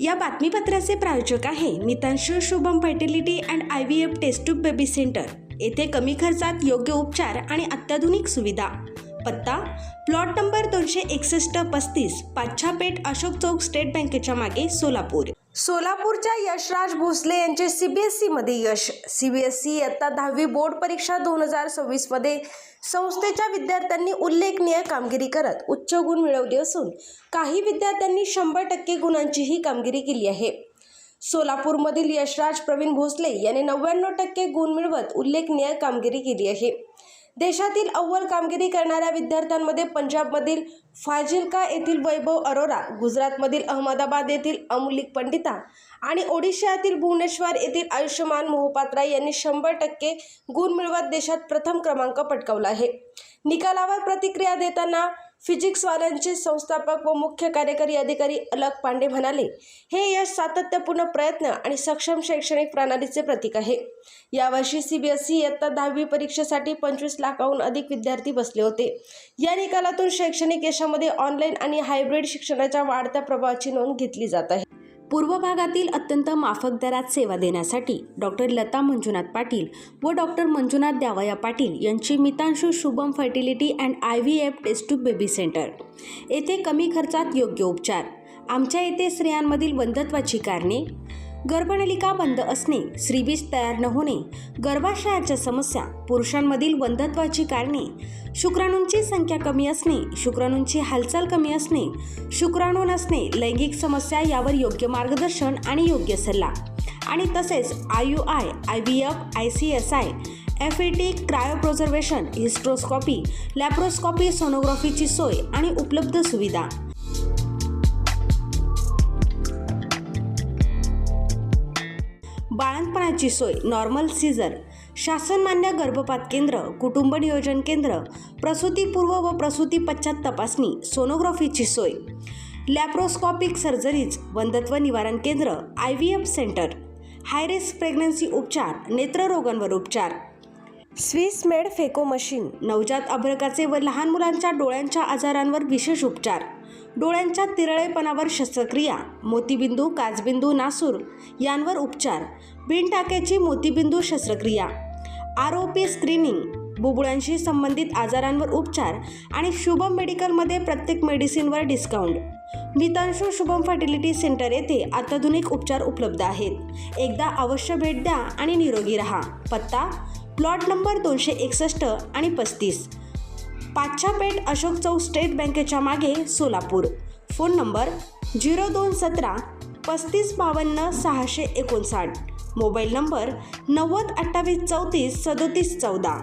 या बातमीपत्राचे प्रायोजक आहे Mitanshu Shubham fertility and IVF test tube baby centre. येथे कमी खर्चात योग्य उपचार आणि अत्याधुनिक सुविधा। पत्ता plot number 261-35 Pachhapeth Ashok Chowk state बँकेच्या मागे सोलापूर। सोलापूरच्या यशराज भोसले यांचे CBSE मध्ये यश। CBSE इयत्ता 10वी बोर्ड परीक्षा 2026 मध्ये संस्थेच्या विद्यार्थ्यांनी उल्लेखनीय कामगिरी करत उच्च गुण मिळवले असून काही विद्यार्थ्यांनी 100% गुणांचीही कामगिरी केली आहे। सोलापूरमधील यशराज प्रवीण भोसले यांनी 99% गुण मिळवत उल्लेखनीय कामगिरी केली आहे। देशातील अव्वल कामगिरी करणाऱ्या विद्यार्थ्यांमध्ये पंजाबमधील फाजिल्का येथील वैभव अरोरा, गुजरातमधील अहमदाबाद येथील अमूलिक पंडिता आणि ओडिशातील भुवनेश्वर येथील आयुष्मान मोहपात्रा यांनी 100% गुण मिळवत देशात प्रथम क्रमांक पटकावला आहे। निकालावर प्रतिक्रिया देताना फिजिक्सवाल्यांचे संस्थापक व मुख्य कार्यकारी अधिकारी अलक पांडे म्हणाले, हे यश सातत्यपूर्ण प्रयत्न आणि सक्षम शैक्षणिक प्रणालीचे प्रतीक आहे। यावर्षी CBSE इयत्ता 10वी परीक्षेसाठी 25 लाखाहून अधिक विद्यार्थी बसले होते। या निकालातून शैक्षणिक यशामध्ये ऑनलाईन आणि हायब्रिड शिक्षणाच्या वाढत्या प्रभावाची नोंद घेतली जात आहे। पूर्व भागातील अत्यंत माफक दरात सेवा देण्यासाठी डॉक्टर लता मंजुनाथ पाटील व डॉक्टर मंजुनाथ द्यावया पाटील यांची Mitanshu Shubham fertility and IVF test tube baby centre. येथे कमी खर्चात योग्य उपचार। आमच्या येथे स्त्रियांमधील वंध्यत्वाची कारणे, गर्भनलिका बंद असणे, श्रीबीज तयार न होणे, गर्भाशयाच्या समस्या, पुरुषांमधील वंध्यत्वाची कारणे, शुक्राणूंची संख्या कमी असणे, शुक्राणूंची हालचाल कमी असणे, शुक्राणू नसणे, लैंगिक समस्या यावर योग्य मार्गदर्शन आणि योग्य सल्ला आणि तसेच IUI, IVF, ICSI, FET, cryopreservation, hysteroscopy, laparoscopy, सोनोग्राफीची सोय आणि उपलब्ध सुविधा। बाळंतपणाची सोय, नॉर्मल सीझर, शासनमान्य गर्भपात केंद्र, कुटुंब नियोजन केंद्र, प्रसूतीपूर्व व प्रसूती पश्चात तपासणी, सोनोग्राफीची सोय, लॅप्रोस्कोपिक सर्जरीज, वंध्यत्व निवारण केंद्र, IVF centre, high risk pregnancy उपचार, नेत्ररोगांवर उपचार, स्विस मेड फेको मशीन, नवजात अर्भकाचे व लहान मुलांच्या डोळ्यांच्या आजारांवर विशेष उपचार, डोळ्यांच्या तिरळेपणावर शस्त्रक्रिया, मोतीबिंदू, काचबिंदू, नासूर यांवर उपचार, बिनटाक्याची मोतीबिंदू शस्त्रक्रिया, ROP स्क्रीनिंग, बुबुळांशी संबंधित आजारांवर उपचार आणि शुभम मेडिकलमध्ये प्रत्येक मेडिसिनवर डिस्काउंट। मितांशू शुभम फर्टिलिटी सेंटर येथे अत्याधुनिक उपचार उपलब्ध आहेत। एकदा अवश्य भेट द्या आणि निरोगी रहा। पत्ता प्लॉट नंबर 261 आणि 35 पाच्छापेठ अशोक चौक स्टेट बँकेच्या मागे Solapur. Phone number 0217 3552 659, mobile number 90 28 34 37 14।